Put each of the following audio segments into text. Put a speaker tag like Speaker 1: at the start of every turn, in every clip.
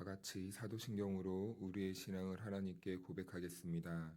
Speaker 1: 다 같이 사도신경으로 우리의 신앙을 하나님께 고백하겠습니다.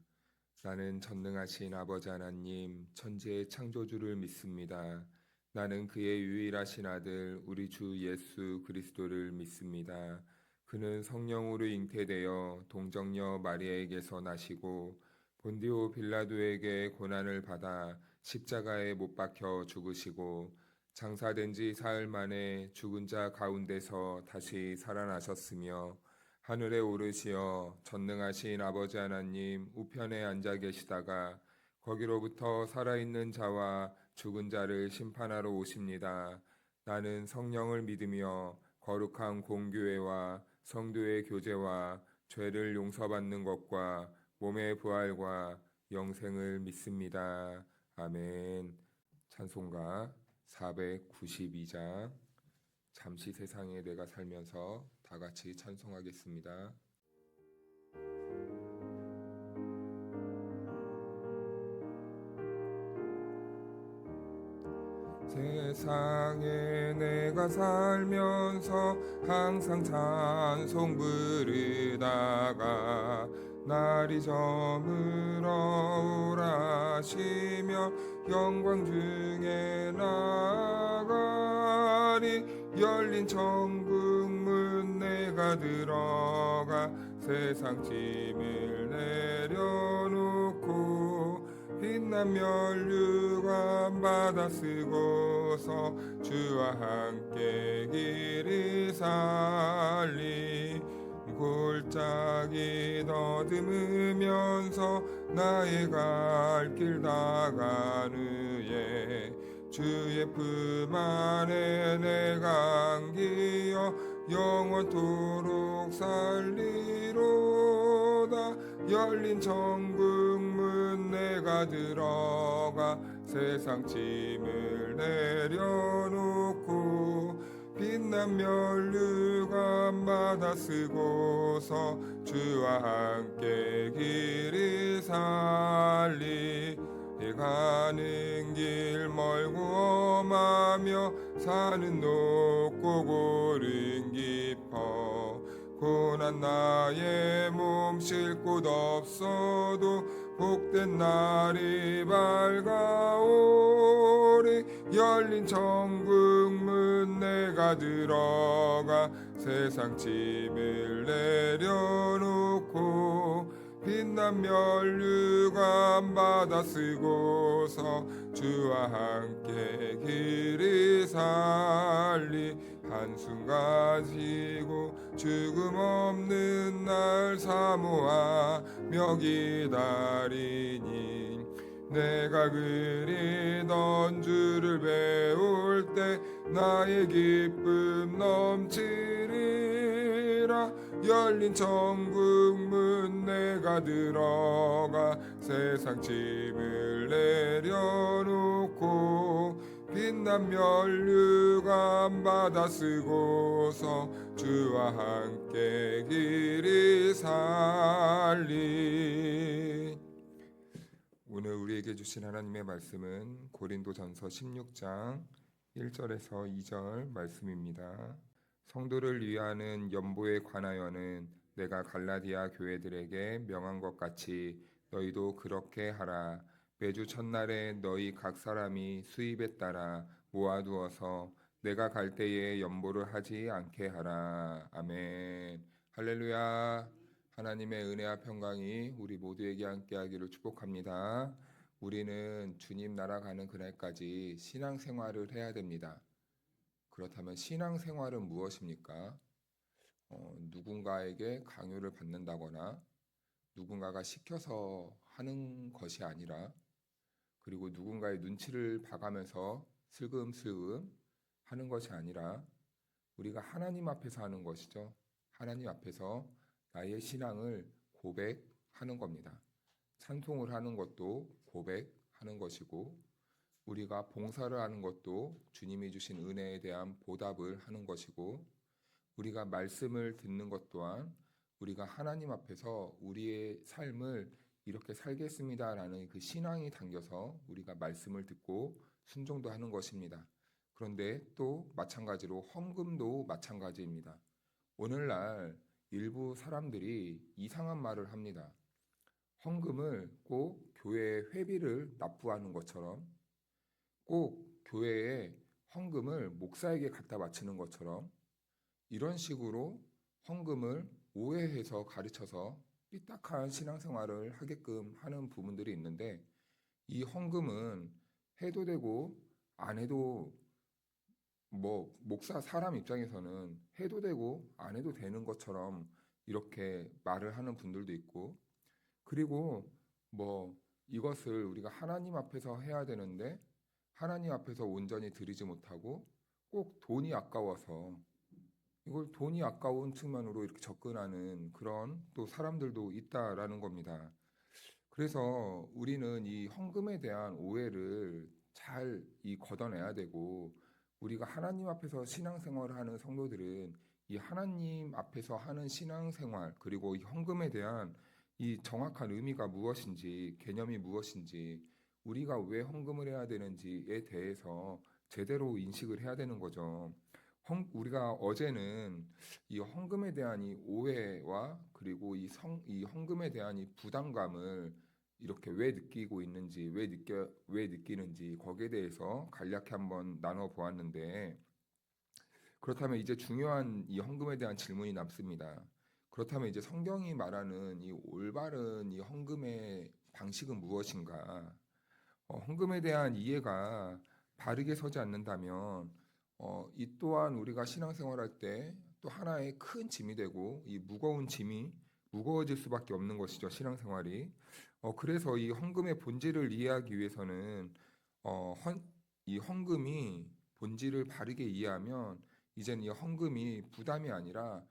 Speaker 1: 나는 전능하신 아버지 하나님, 천지의 창조주를 믿습니다. 나는 그의 유일하신 아들, 우리 주 예수 그리스도를 믿습니다. 그는 성령으로 잉태되어 동정녀 마리아에게서 나시고 본디오 빌라도에게 고난을 받아 십자가에 못 박혀 죽으시고 장사된 지 사흘 만에 죽은 자 가운데서 다시 살아나셨으며 하늘에 오르시어 전능하신 아버지 하나님 우편에 앉아 계시다가 거기로부터 살아있는 자와 죽은 자를 심판하러 오십니다. 나는 성령을 믿으며 거룩한 공교회와 성도의 교제와 죄를 용서받는 것과 몸의 부활과 영생을 믿습니다. 아멘. 찬송가 492장 잠시 세상에 내가 살면서 다 같이 찬송하겠습니다. 세상에 내가 살면서 항상 찬송 부르다가 날이 저물어 오라시며 영광 중에 나가리 열린 천국 문 내가 들어가 세상 짐을 내려놓고 빛난 면류관 받아 쓰고서 주와 함께 길을 살리 골짜기 더듬으면서 나의 갈 길 다간 후에 주의 품 안에 내가 안기어 영원토록 살리로다. 열린 천국 문 내가 들어가 세상 짐을 내려놓고 빛난 면류관 받아 쓰고서 주와 함께 길을 살리. 가는 길 멀고 험하며 산은 높고 고른 깊어 고난 나의 몸 쉴 곳 없어도 복된 날이 밝아오리. 열린 천국 문 내가 들어가 세상 짐을 내려놓고 빛난 면류관 받아 쓰고서 주와 함께 길을 살리. 한숨 가지고 죽음 없는 날 사모하며 기다리니 내가 그리던 주를 배울 때 나의 기쁨 넘치리라. 열린 천국 문 내가 들어가 세상 짐을 내려놓고 빛난 면류관 받아 쓰고서 주와 함께 길을 살리. 오늘 우리에게 주신 하나님의 말씀은 고린도전서 16장 1절에서 2절 말씀입니다. 성도를 위하는 연보에 관하여는 내가 갈라디아 교회들에게 명한 것 같이 너희도 그렇게 하라. 매주 첫날에 너희 각 사람이 수입에 따라 모아두어서 내가 갈 때에 연보를 하지 않게 하라. 아멘. 할렐루야. 하나님의 은혜와 평강이 우리 모두에게 함께하기를 축복합니다. 우리는 주님 나라 가는 그날까지 신앙생활을 해야 됩니다. 그렇다면 신앙생활은 무엇입니까? 누군가에게 강요를 받는다거나 누군가가 시켜서 하는 것이 아니라, 그리고 누군가의 눈치를 봐가면서 슬금슬금 하는 것이 아니라 우리가 하나님 앞에서 하는 것이죠. 하나님 앞에서 나의 신앙을 고백하는 겁니다. 찬송을 하는 것도 고백하는 것이고, 우리가 봉사를 하는 것도 주님이 주신 은혜에 대한 보답을 하는 것이고, 우리가 말씀을 듣는 것 또한 우리가 하나님 앞에서 우리의 삶을 이렇게 살겠습니다라는 그 신앙이 담겨서 우리가 말씀을 듣고 순종도 하는 것입니다. 그런데 또 마찬가지로 헌금도 마찬가지입니다. 오늘날 일부 사람들이 이상한 말을 합니다. 헌금을 꼭 교회에 회비를 납부하는 것처럼, 꼭 교회에 헌금을 목사에게 갖다 바치는 것처럼, 이런 식으로 헌금을 오해해서 가르쳐서 삐딱한 신앙생활을 하게끔 하는 부분들이 있는데, 이 헌금은 해도 되고 안 해도, 목사 사람 입장에서는 해도 되고 안 해도 되는 것처럼 이렇게 말을 하는 분들도 있고, 그리고 이것을 우리가 하나님 앞에서 해야 되는데 하나님 앞에서 온전히 드리지 못하고 꼭 돈이 아까워서 이걸 돈이 아까운 측면으로 이렇게 접근하는 그런 또 사람들도 있다라는 겁니다. 그래서 우리는 이 헌금에 대한 오해를 잘 걷어내야 되고, 우리가 하나님 앞에서 신앙생활을 하는 성도들은 이 하나님 앞에서 하는 신앙생활, 그리고 이 헌금에 대한 이 정확한 의미가 무엇인지, 개념이 무엇인지, 우리가 왜 헌금을 해야 되는지에 대해서 제대로 인식을 해야 되는 거죠. 우리가 어제는 이 헌금에 대한 이 오해와 그리고 이 헌금에 대한 이 부담감을 이렇게 왜 느끼고 있는지, 왜 느끼는지 거기에 대해서 간략히 한번 나눠 보았는데, 그렇다면 이제 중요한 이 헌금에 대한 질문이 남습니다. 그렇다면 이제 성경이 말하는 이 올바른 이 헌금의 방식은 무엇인가? 헌금에 대한 이해가 바르게 서지 않는다면 이 또한 우리가 신앙생활할 때 또 하나의 큰 짐이 되고 이 무거운 짐이 무거워질 수밖에 없는 것이죠, 신앙생활이. 그래서 이 헌금의 본질을 이해하기 위해서는 이 헌금이 본질을 바르게 이해하면 이제는 이 헌금이 부담이 아니라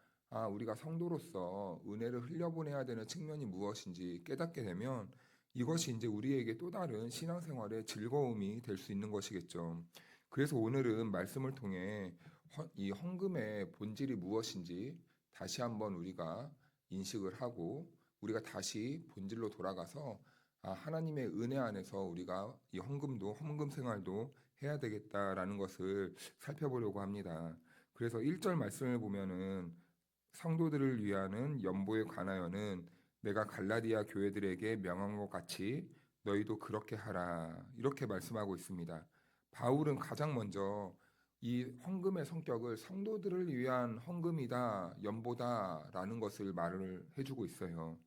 Speaker 1: 우리가 성도로서 은혜를 흘려보내야 되는 측면이 무엇인지 깨닫게 되면 이것이 이제 우리에게 또 다른 신앙생활의 즐거움이 될 수 있는 것이겠죠. 그래서 오늘은 말씀을 통해 이 헌금의 본질이 무엇인지 다시 한번 우리가 인식을 하고 우리가 다시 본질로 돌아가서 하나님의 은혜 안에서 우리가 이 헌금 생활도 해야 되겠다라는 것을 살펴보려고 합니다. 그래서 1절 말씀을 보면은 성도들을 위하는 연보에 관하여는 내가 갈라디아 교회들에게 명한 것 같이 너희도 그렇게 하라, 이렇게 말씀하고 있습니다. 바울은 가장 먼저 이 헌금의 성격을 성도들을 위한 헌금이다, 연보다라는 것을 말을 해주고 있어요.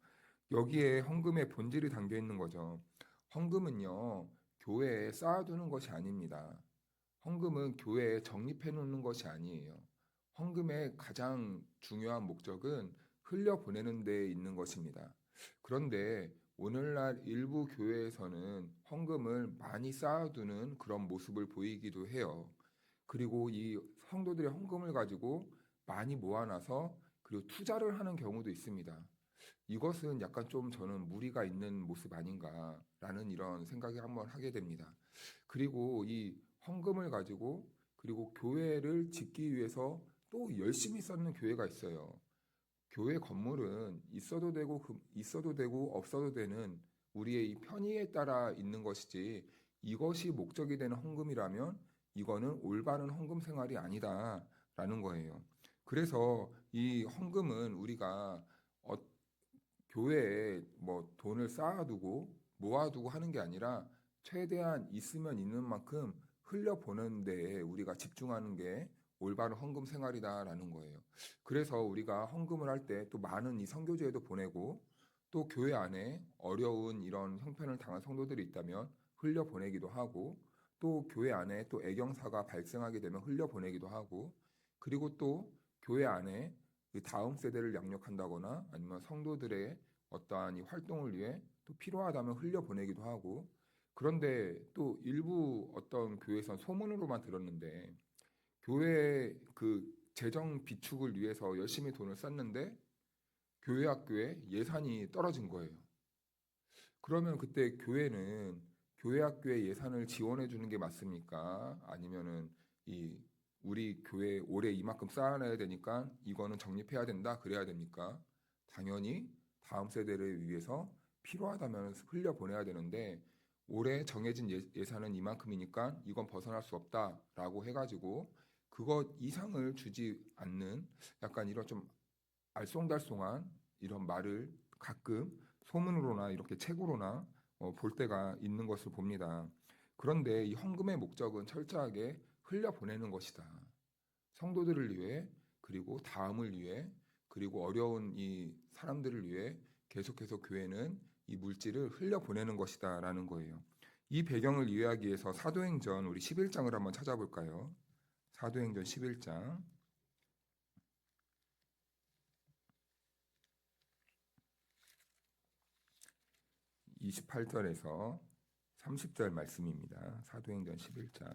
Speaker 1: 여기에 헌금의 본질이 담겨 있는 거죠. 헌금은요, 교회에 쌓아두는 것이 아닙니다. 헌금은 교회에 적립해 놓는 것이 아니에요. 헌금의 가장 중요한 목적은 흘려보내는 데 있는 것입니다. 그런데 오늘날 일부 교회에서는 헌금을 많이 쌓아두는 그런 모습을 보이기도 해요. 그리고 이 성도들의 헌금을 가지고 많이 모아놔서 그리고 투자를 하는 경우도 있습니다. 이것은 약간 좀 저는 무리가 있는 모습 아닌가라는 이런 생각을 한번 하게 됩니다. 그리고 이 헌금을 가지고 그리고 교회를 짓기 위해서 또 열심히 쌓는 교회가 있어요. 교회 건물은 있어도 되고 없어도 되는 우리의 이 편의에 따라 있는 것이지, 이것이 목적이 되는 헌금이라면 이거는 올바른 헌금 생활이 아니다라는 거예요. 그래서 이 헌금은 우리가 교회에 돈을 쌓아두고 모아두고 하는 게 아니라 최대한 있으면 있는 만큼 흘려보내는 데에 우리가 집중하는 게 올바른 헌금 생활이다라는 거예요. 그래서 우리가 헌금을 할 때 또 많은 이 선교지에도 보내고, 또 교회 안에 어려운 이런 형편을 당한 성도들이 있다면 흘려보내기도 하고, 또 교회 안에 또 애경사가 발생하게 되면 흘려보내기도 하고, 그리고 또 교회 안에 그 다음 세대를 양육한다거나 아니면 성도들의 어떠한 이 활동을 위해 또 필요하다면 흘려보내기도 하고, 그런데 또 일부 어떤 교회에선 소문으로만 들었는데 교회 그 재정 비축을 위해서 열심히 돈을 썼는데 교회 학교에 예산이 떨어진 거예요. 그러면 그때 교회는 교회 학교에 예산을 지원해 주는 게 맞습니까? 아니면은 우리 교회 올해 이만큼 쌓아놔야 되니까 이거는 적립해야 된다, 그래야 됩니까? 당연히 다음 세대를 위해서 필요하다면 흘려보내야 되는데, 올해 정해진 예산은 이만큼이니까 이건 벗어날 수 없다라고 해가지고 그것 이상을 주지 않는 약간 이런 좀 알쏭달쏭한 이런 말을 가끔 소문으로나 이렇게 책으로나 볼 때가 있는 것을 봅니다. 그런데 이 헌금의 목적은 철저하게 흘려보내는 것이다. 성도들을 위해, 그리고 다음을 위해, 그리고 어려운 이 사람들을 위해 계속해서 교회는 이 물질을 흘려보내는 것이다 라는 거예요. 이 배경을 이해하기 위해서 사도행전 우리 11장을 한번 찾아볼까요? 사도행전 11장 28절에서 30절 말씀입니다. 사도행전 11장.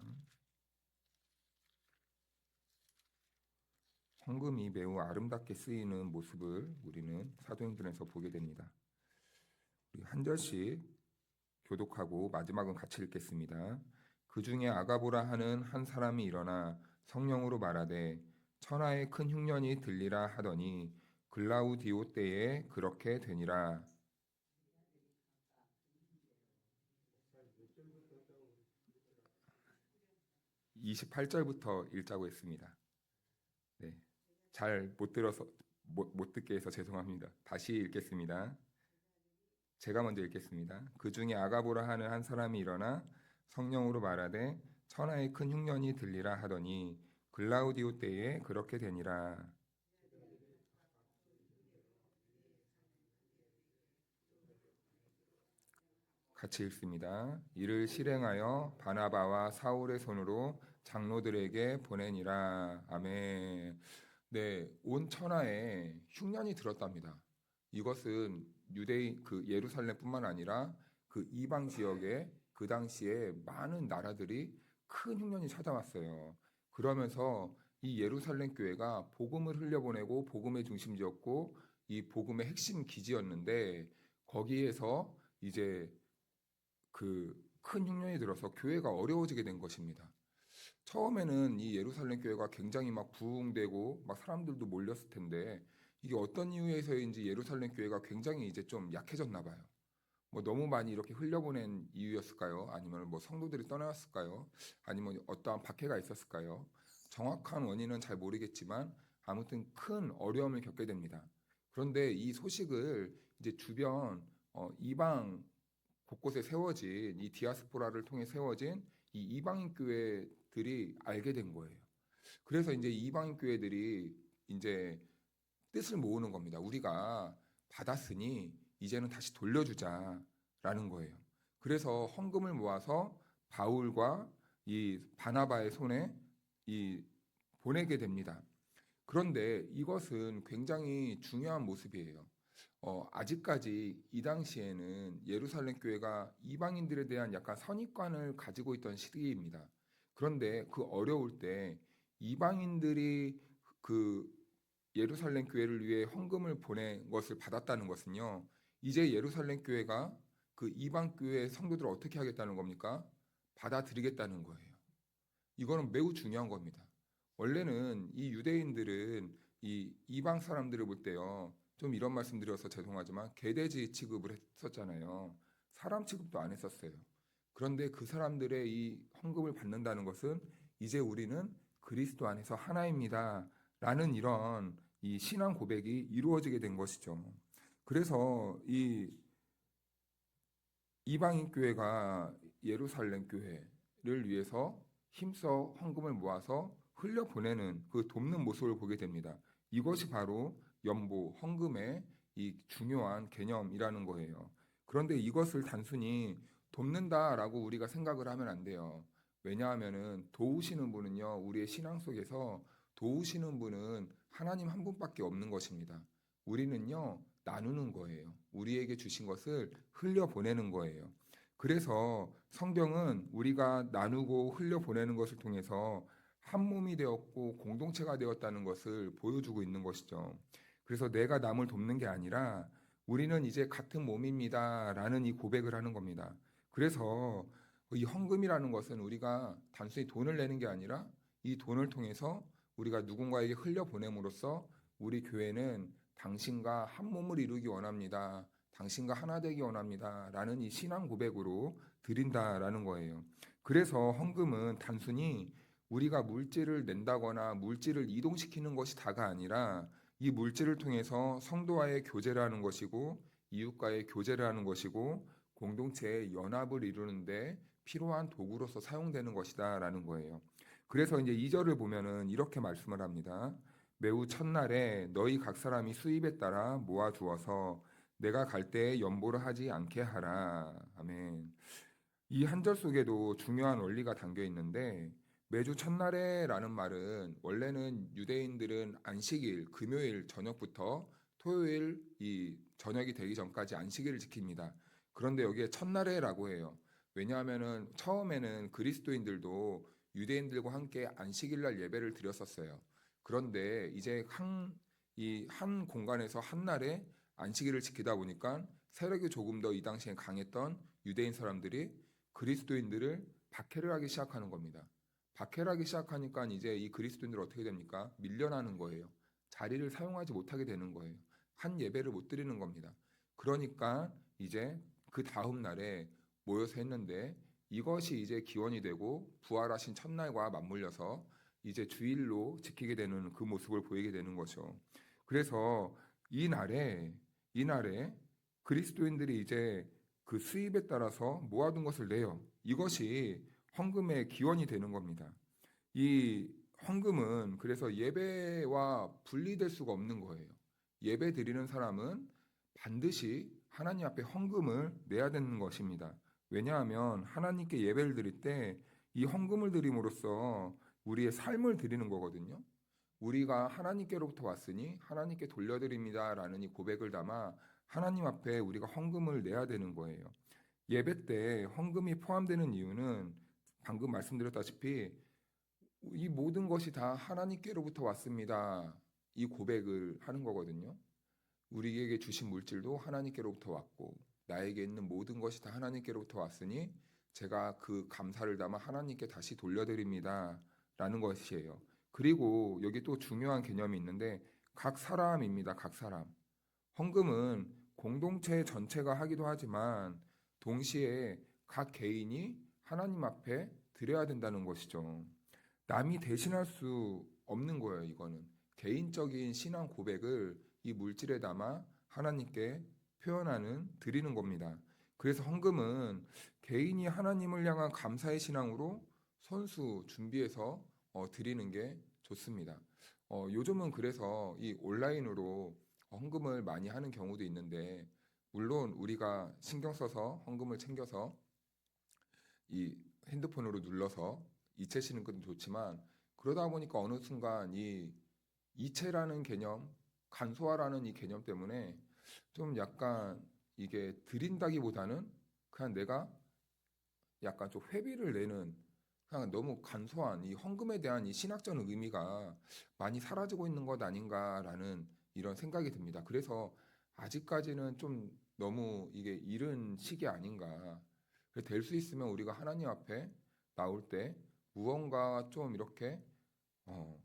Speaker 1: 헌금이 매우 아름답게 쓰이는 모습을 우리는 사도행전에서 보게 됩니다. 우리 한 절씩 교독하고 마지막은 같이 읽겠습니다. 그 중에 아가보라 하는 한 사람이 일어나 성령으로 말하되 천하에 큰 흉년이 들리라 하더니 글라우디오 때에 그렇게 되니라. 28절부터 읽자고 했습니다. 네, 잘 못 들어서 못 듣게 해서 죄송합니다. 다시 읽겠습니다. 제가 먼저 읽겠습니다. 그 중에 아가보라 하는 한 사람이 일어나 성령으로 말하되 천하에 큰 흉년이 들리라 하더니 글라우디오 때에 그렇게 되니라. 같이 읽습니다. 이를 실행하여 바나바와 사울의 손으로 장로들에게 보내니라. 아멘. 네, 온 천하에 흉년이 들었답니다. 이것은 유대인 그 예루살렘뿐만 아니라 그 이방 지역에 그 당시에 많은 나라들이 큰 흉년이 찾아왔어요. 그러면서 이 예루살렘 교회가 복음을 흘려보내고 복음의 중심지였고 이 복음의 핵심 기지였는데 거기에서 이제 그 큰 흉년이 들어서 교회가 어려워지게 된 것입니다. 처음에는 이 예루살렘 교회가 굉장히 막 부흥되고 막 사람들도 몰렸을 텐데 이게 어떤 이유에서인지 예루살렘 교회가 굉장히 이제 좀 약해졌나 봐요. 뭐 너무 많이 이렇게 흘려보낸 이유였을까요? 아니면 뭐 성도들이 떠나왔을까요? 아니면 어떠한 박해가 있었을까요? 정확한 원인은 잘 모르겠지만 아무튼 큰 어려움을 겪게 됩니다. 그런데 이 소식을 이제 주변 이방 곳곳에 세워진 이 디아스포라를 통해 세워진 이 이방인 교회들이 알게 된 거예요. 그래서 이제 이방인 교회들이 이제 뜻을 모으는 겁니다. 우리가 받았으니 이제는 다시 돌려주자라는 거예요. 그래서 헌금을 모아서 바울과 이 바나바의 손에 이 보내게 됩니다. 그런데 이것은 굉장히 중요한 모습이에요. 아직까지 이 당시에는 예루살렘 교회가 이방인들에 대한 약간 선입관을 가지고 있던 시기입니다. 그런데 그 어려울 때 이방인들이 그 예루살렘 교회를 위해 헌금을 보낸 것을 받았다는 것은요, 이제 예루살렘 교회가 그 이방 교회 성도들을 어떻게 하겠다는 겁니까? 받아들이겠다는 거예요. 이거는 매우 중요한 겁니다. 원래는 이 유대인들은 이 이방 사람들을 볼 때요, 좀 이런 말씀 드려서 죄송하지만 개돼지 취급을 했었잖아요. 사람 취급도 안 했었어요. 그런데 그 사람들의 이 헌금을 받는다는 것은 이제 우리는 그리스도 안에서 하나입니다. 라는 이런 이 신앙 고백이 이루어지게 된 것이죠. 그래서 이 이방인 교회가 예루살렘 교회를 위해서 힘써 헌금을 모아서 흘려보내는 그 돕는 모습을 보게 됩니다. 이것이 바로 연보, 헌금의 이 중요한 개념이라는 거예요. 그런데 이것을 단순히 돕는다라고 우리가 생각을 하면 안 돼요. 왜냐하면은 도우시는 분은요, 우리의 신앙 속에서 도우시는 분은 하나님 한 분밖에 없는 것입니다. 우리는요, 나누는 거예요. 우리에게 주신 것을 흘려보내는 거예요. 그래서 성경은 우리가 나누고 흘려보내는 것을 통해서 한 몸이 되었고 공동체가 되었다는 것을 보여주고 있는 것이죠. 그래서 내가 남을 돕는 게 아니라 우리는 이제 같은 몸입니다라는 이 고백을 하는 겁니다. 그래서 이 헌금이라는 것은 우리가 단순히 돈을 내는 게 아니라 이 돈을 통해서 우리가 누군가에게 흘려보냄으로써 우리 교회는 당신과 한 몸을 이루기 원합니다. 당신과 하나 되기 원합니다. 라는 이 신앙 고백으로 드린다라는 거예요. 그래서 헌금은 단순히 우리가 물질을 낸다거나 물질을 이동시키는 것이 다가 아니라 이 물질을 통해서 성도와의 교제를 하는 것이고 이웃과의 교제를 하는 것이고 공동체의 연합을 이루는데 필요한 도구로서 사용되는 것이다라는 거예요. 그래서 이제 2절을 보면은 이렇게 말씀을 합니다. 매우 첫날에 너희 각 사람이 수입에 따라 모아 주어서 내가 갈 때에 연보를 하지 않게 하라. 아멘. 이 한 절 속에도 중요한 원리가 담겨 있는데 매주 첫날에라는 말은 원래는 유대인들은 안식일 금요일 저녁부터 토요일 이 저녁이 되기 전까지 안식일을 지킵니다. 그런데 여기에 첫날에라고 해요. 왜냐하면은 처음에는 그리스도인들도 유대인들과 함께 안식일 날 예배를 드렸었어요. 그런데 이제 이 한 공간에서 한 날에 안식일을 지키다 보니까 세력이 조금 더 이 당시에 강했던 유대인 사람들이 그리스도인들을 박해를 하기 시작하는 겁니다. 박해를 하기 시작하니까 이제 이 그리스도인들 어떻게 됩니까? 밀려나는 거예요. 자리를 사용하지 못하게 되는 거예요. 한 예배를 못 드리는 겁니다. 그러니까 이제 그 다음 날에 모여서 했는데 이것이 이제 기원이 되고 부활하신 첫날과 맞물려서 이제 주일로 지키게 되는 그 모습을 보이게 되는 거죠. 그래서 이 날에 그리스도인들이 이제 그 수입에 따라서 모아둔 것을 내요. 이것이 헌금의 기원이 되는 겁니다. 이 헌금은 그래서 예배와 분리될 수가 없는 거예요. 예배 드리는 사람은 반드시 하나님 앞에 헌금을 내야 되는 것입니다. 왜냐하면 하나님께 예배를 드릴 때 이 헌금을 드림으로써 우리의 삶을 드리는 거거든요. 우리가 하나님께로부터 왔으니 하나님께 돌려드립니다라는 이 고백을 담아 하나님 앞에 우리가 헌금을 내야 되는 거예요. 예배 때 헌금이 포함되는 이유는 방금 말씀드렸다시피 이 모든 것이 다 하나님께로부터 왔습니다. 이 고백을 하는 거거든요. 우리에게 주신 물질도 하나님께로부터 왔고 나에게 있는 모든 것이 다 하나님께로부터 왔으니 제가 그 감사를 담아 하나님께 다시 돌려드립니다. 라는 것이에요. 그리고 여기 또 중요한 개념이 있는데 각 사람입니다. 각 사람. 헌금은 공동체 전체가 하기도 하지만 동시에 각 개인이 하나님 앞에 드려야 된다는 것이죠. 남이 대신할 수 없는 거예요, 이거는. 개인적인 신앙 고백을 이 물질에 담아 하나님께 드리는 겁니다. 그래서 헌금은 개인이 하나님을 향한 감사의 신앙으로 손수 준비해서 드리는 게 좋습니다. 요즘은 그래서 이 온라인으로 헌금을 많이 하는 경우도 있는데, 물론 우리가 신경 써서 헌금을 챙겨서 이 핸드폰으로 눌러서 이체 쓰는 것도 좋지만 그러다 보니까 어느 순간 이 이체라는 개념, 간소화라는 이 개념 때문에 좀 약간 이게 드린다기보다는 그냥 내가 약간 좀 회비를 내는 그냥 너무 간소한 이 헌금에 대한 이 신학적 의미가 많이 사라지고 있는 것 아닌가라는 이런 생각이 듭니다. 그래서 아직까지는 좀 너무 이게 이른 시기 아닌가. 될 수 있으면 우리가 하나님 앞에 나올 때 무언가 좀 이렇게 어,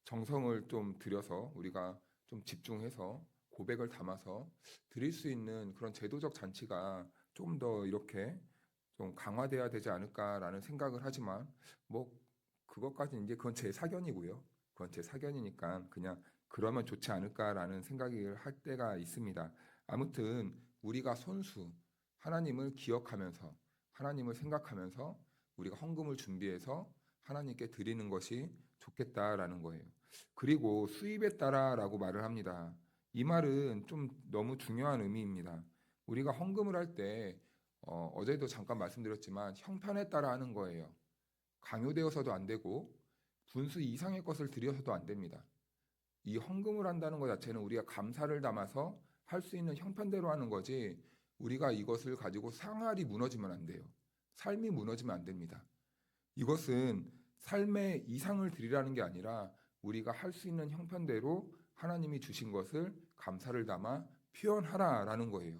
Speaker 1: 정성을 좀 들여서 우리가 좀 집중해서 고백을 담아서 드릴 수 있는 그런 제도적 잔치가 좀 더 이렇게 좀 강화돼야 되지 않을까라는 생각을 하지만 뭐 그것까지는 이제 그건 제 사견이고요. 그건 제 사견이니까 그냥 그러면 좋지 않을까라는 생각을 할 때가 있습니다. 아무튼 우리가 손수 하나님을 기억하면서 하나님을 생각하면서 우리가 헌금을 준비해서 하나님께 드리는 것이 좋겠다라는 거예요. 그리고 수입에 따라라고 말을 합니다. 이 말은 좀 너무 중요한 의미입니다. 우리가 헌금을 할 때 어제도 잠깐 말씀드렸지만 형편에 따라 하는 거예요. 강요되어서도 안 되고 분수 이상의 것을 드려서도 안 됩니다. 이 헌금을 한다는 것 자체는 우리가 감사를 담아서 할 수 있는 형편대로 하는 거지 우리가 이것을 가지고 상할이 무너지면 안 돼요. 삶이 무너지면 안 됩니다. 이것은 삶의 이상을 드리라는 게 아니라 우리가 할 수 있는 형편대로 하나님이 주신 것을 감사를 담아 표현하라라는 거예요.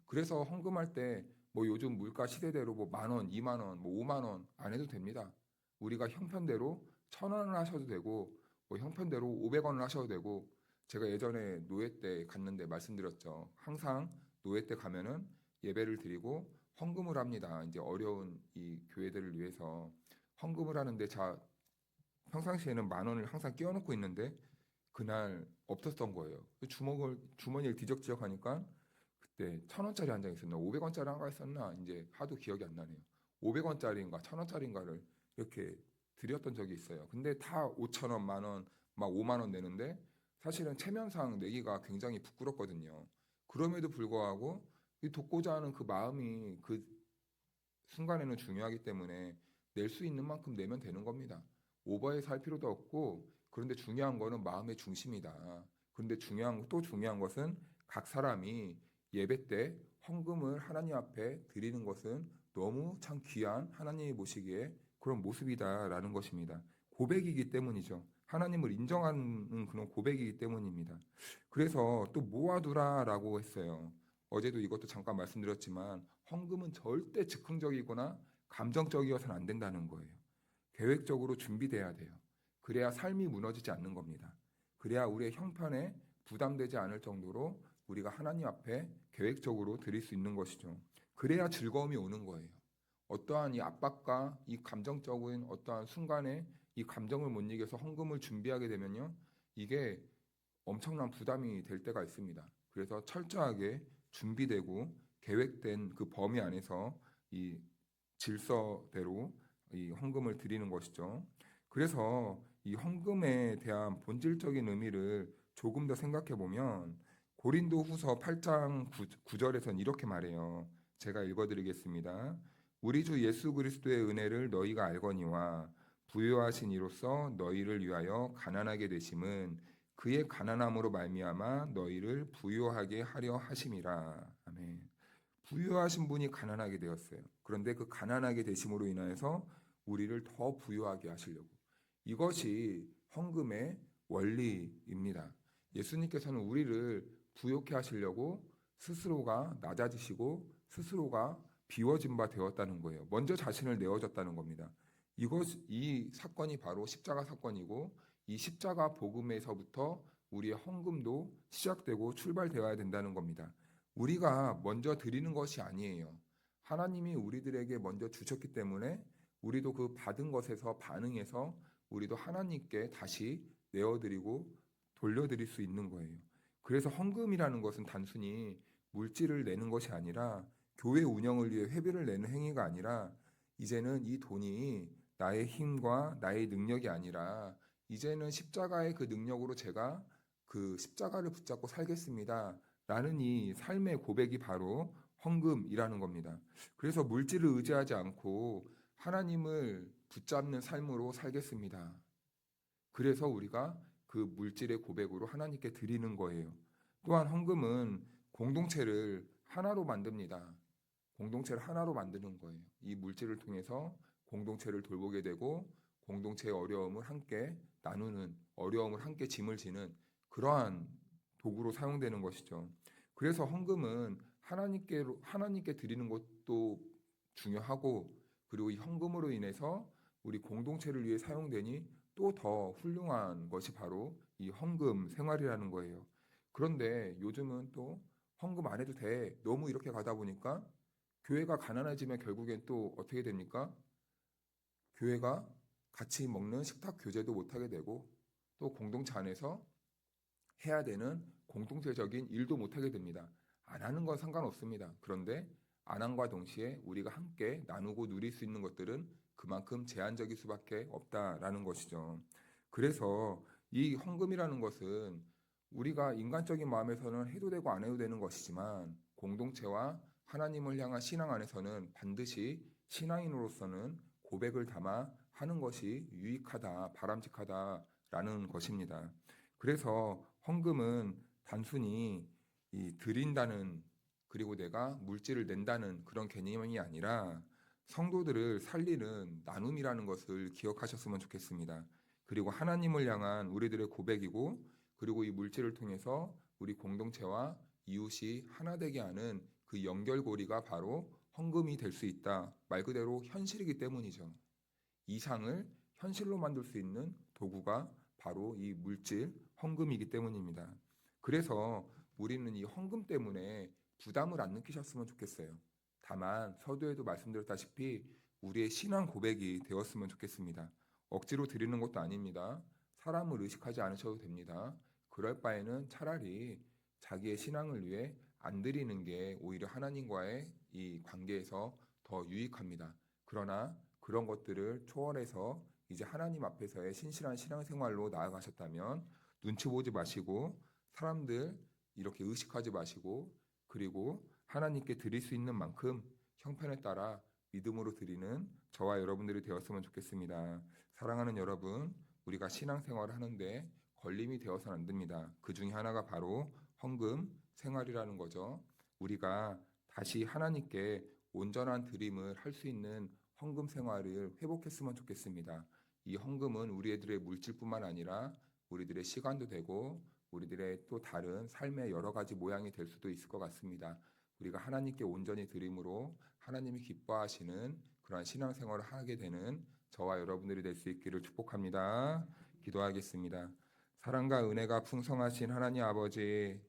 Speaker 1: 그래서 헌금할 때 뭐 요즘 물가 시대대로 뭐 10,000원, 20,000원, 뭐 50,000원 안 해도 됩니다. 우리가 형편대로 1,000원을 하셔도 되고 뭐 형편대로 500원을 하셔도 되고 제가 예전에 노예 때 갔는데 말씀드렸죠. 항상 노예 때 가면은 예배를 드리고 헌금을 합니다. 이제 어려운 이 교회들을 위해서 헌금을 하는데 평상시에는 10,000원을 항상 끼워놓고 있는데 그날 없었던 거예요. 주머니를 뒤적뒤적 하니까 그때 1,000원짜리 한 장 있었나 500원짜리 한가 있었나 이제 하도 기억이 안 나네요. 500원짜리인가 1,000원짜리인가를 이렇게 드렸던 적이 있어요. 근데 다 5,000원, 만원, 막 5만 원 내는데 사실은 체면상 내기가 굉장히 부끄럽거든요. 그럼에도 불구하고 이 돕고자 하는 그 마음이 그 순간에는 중요하기 때문에 낼 수 있는 만큼 내면 되는 겁니다. 오버해서 할 필요도 없고 그런데 중요한 거는 마음의 중심이다. 그런데 또 중요한 것은 각 사람이 예배 때 헌금을 하나님 앞에 드리는 것은 너무 참 귀한 하나님이 보시기에 그런 모습이다라는 것입니다. 고백이기 때문이죠. 하나님을 인정하는 그런 고백이기 때문입니다. 그래서 또 모아두라라고 했어요. 어제도 이것도 잠깐 말씀드렸지만 헌금은 절대 즉흥적이거나 감정적이어서는 안 된다는 거예요. 계획적으로 준비돼야 돼요. 그래야 삶이 무너지지 않는 겁니다. 그래야 우리의 형편에 부담되지 않을 정도로 우리가 하나님 앞에 계획적으로 드릴 수 있는 것이죠. 그래야 즐거움이 오는 거예요. 어떠한 이 압박과 이 감정적인 어떠한 순간에 이 감정을 못 이겨서 헌금을 준비하게 되면요. 이게 엄청난 부담이 될 때가 있습니다. 그래서 철저하게 준비되고 계획된 그 범위 안에서 이 질서대로 이 헌금을 드리는 것이죠. 그래서 이 헌금에 대한 본질적인 의미를 조금 더 생각해 보면 고린도후서 8장 9절에선 이렇게 말해요. 제가 읽어드리겠습니다. 우리 주 예수 그리스도의 은혜를 너희가 알거니와 부요하신 이로써 너희를 위하여 가난하게 되심은 그의 가난함으로 말미암아 너희를 부요하게 하려 하심이라. 아멘. 부유하신 분이 가난하게 되었어요. 그런데 그 가난하게 되심으로 인하여서 우리를 더 부유하게 하시려고. 이것이 헌금의 원리입니다. 예수님께서는 우리를 부요케 하시려고 스스로가 낮아지시고 스스로가 비워진 바 되었다는 거예요. 먼저 자신을 내어줬다는 겁니다. 이 사건이 바로 십자가 사건이고 이 십자가 복음에서부터 우리의 헌금도 시작되고 출발되어야 된다는 겁니다. 우리가 먼저 드리는 것이 아니에요. 하나님이 우리들에게 먼저 주셨기 때문에 우리도 그 받은 것에서 반응해서 우리도 하나님께 다시 내어드리고 돌려드릴 수 있는 거예요. 그래서 헌금이라는 것은 단순히 물질을 내는 것이 아니라 교회 운영을 위해 회비를 내는 행위가 아니라 이제는 이 돈이 나의 힘과 나의 능력이 아니라 이제는 십자가의 그 능력으로 제가 그 십자가를 붙잡고 살겠습니다. 라는 이 삶의 고백이 바로 헌금이라는 겁니다. 그래서 물질을 의지하지 않고 하나님을 붙잡는 삶으로 살겠습니다. 그래서 우리가 그 물질의 고백으로 하나님께 드리는 거예요. 또한 헌금은 공동체를 하나로 만듭니다. 공동체를 하나로 만드는 거예요. 이 물질을 통해서 공동체를 돌보게 되고 공동체의 어려움을 함께 나누는, 어려움을 함께 짐을 지는 그러한 도구로 사용되는 것이죠. 그래서 헌금은 하나님께 드리는 것도 중요하고 그리고 이 헌금으로 인해서 우리 공동체를 위해 사용되니 또 더 훌륭한 것이 바로 이 헌금 생활이라는 거예요. 그런데 요즘은 또 헌금 안 해도 돼. 너무 이렇게 가다 보니까 교회가 가난해지면 결국엔 또 어떻게 됩니까? 교회가 같이 먹는 식탁 교제도 못하게 되고 또 공동체 안에서 해야 되는 공동체적인 일도 못하게 됩니다. 안 하는 건 상관없습니다. 그런데 안 함과 동시에 우리가 함께 나누고 누릴 수 있는 것들은 그만큼 제한적일 수밖에 없다라는 것이죠. 그래서 이 헌금이라는 것은 우리가 인간적인 마음에서는 해도 되고 안 해도 되는 것이지만 공동체와 하나님을 향한 신앙 안에서는 반드시 신앙인으로서는 고백을 담아 하는 것이 유익하다, 바람직하다라는 것입니다. 그래서 헌금은 단순히 이 드린다는 그리고 내가 물질을 낸다는 그런 개념이 아니라 성도들을 살리는 나눔이라는 것을 기억하셨으면 좋겠습니다. 그리고 하나님을 향한 우리들의 고백이고 그리고 이 물질을 통해서 우리 공동체와 이웃이 하나 되게 하는 그 연결고리가 바로 헌금이 될 수 있다. 말 그대로 현실이기 때문이죠. 이상을 현실로 만들 수 있는 도구가 바로 이 물질, 헌금이기 때문입니다. 그래서 우리는 이 헌금 때문에 부담을 안 느끼셨으면 좋겠어요. 다만 서두에도 말씀드렸다시피 우리의 신앙 고백이 되었으면 좋겠습니다. 억지로 드리는 것도 아닙니다. 사람을 의식하지 않으셔도 됩니다. 그럴 바에는 차라리 자기의 신앙을 위해 안 드리는 게 오히려 하나님과의 이 관계에서 더 유익합니다. 그러나 그런 것들을 초월해서 이제 하나님 앞에서의 신실한 신앙생활로 나아가셨다면 눈치 보지 마시고 사람들 이렇게 의식하지 마시고 그리고 하나님께 드릴 수 있는 만큼 형편에 따라 믿음으로 드리는 저와 여러분들이 되었으면 좋겠습니다. 사랑하는 여러분, 우리가 신앙생활을 하는데 걸림이 되어서는 안 됩니다. 그 중에 하나가 바로 헌금 생활이라는 거죠. 우리가 다시 하나님께 온전한 드림을 할 수 있는 헌금 생활을 회복했으면 좋겠습니다. 이 헌금은 우리들의 물질뿐만 아니라 우리들의 시간도 되고 우리들의 또 다른 삶의 여러 가지 모양이 될 수도 있을 것 같습니다. 우리가 하나님께 온전히 드림으로 하나님이 기뻐하시는 그러한 신앙생활을 하게 되는 저와 여러분들이 될 수 있기를 축복합니다. 기도하겠습니다. 사랑과 은혜가 풍성하신 하나님 아버지,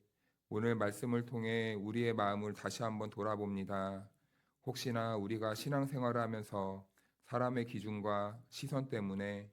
Speaker 1: 오늘 말씀을 통해 우리의 마음을 다시 한번 돌아봅니다. 혹시나 우리가 신앙생활을 하면서 사람의 기준과 시선 때문에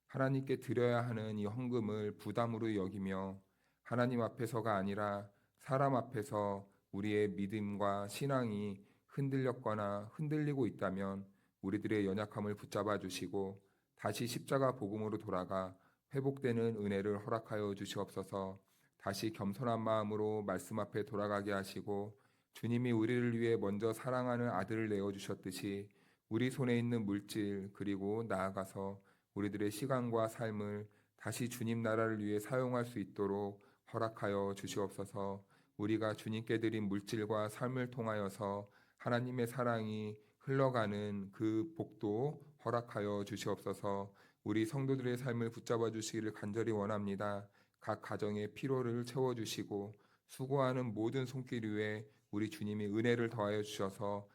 Speaker 1: 하나님께 드려야 하는 이 헌금을 부담으로 여기며 하나님 앞에서가 아니라 사람 앞에서 우리의 믿음과 신앙이 흔들렸거나 흔들리고 있다면 우리들의 연약함을 붙잡아 주시고 다시 십자가 복음으로 돌아가 회복되는 은혜를 허락하여 주시옵소서. 다시 겸손한 마음으로 말씀 앞에 돌아가게 하시고 주님이 우리를 위해 먼저 사랑하는 아들을 내어주셨듯이 우리 손에 있는 물질 그리고 나아가서 우리들의 시간과 삶을 다시 주님 나라를 위해 사용할 수 있도록 허락하여 주시옵소서. 우리가 주님께 드린 물질과 삶을 통하여서 하나님의 사랑이 흘러가는 그 복도 허락하여 주시옵소서. 우리 성도들의 삶을 붙잡아 주시기를 간절히 원합니다. 각 가정의 피로를 채워주시고 수고하는 모든 손길 위에 우리 주님이 은혜를 더하여 주셔서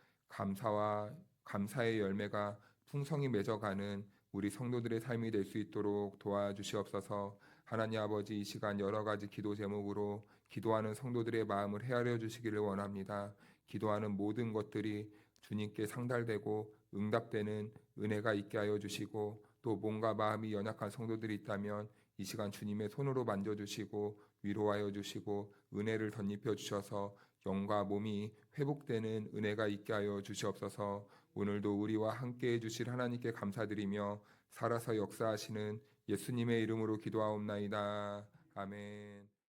Speaker 1: 감사의 열매가 풍성히 맺어가는 우리 성도들의 삶이 될 수 있도록 도와주시옵소서. 하나님 아버지, 이 시간 여러 가지 기도 제목으로 기도하는 성도들의 마음을 헤아려 주시기를 원합니다. 기도하는 모든 것들이 주님께 상달되고 응답되는 은혜가 있게 하여 주시고 또 뭔가 마음이 연약한 성도들이 있다면 이 시간 주님의 손으로 만져주시고 위로하여 주시고 은혜를 덧입혀 주셔서 영과 몸이 회복되는 은혜가 있게 하여 주시옵소서. 오늘도 우리와 함께해 주실 하나님께 감사드리며 살아서 역사하시는 예수님의 이름으로 기도하옵나이다. 아멘.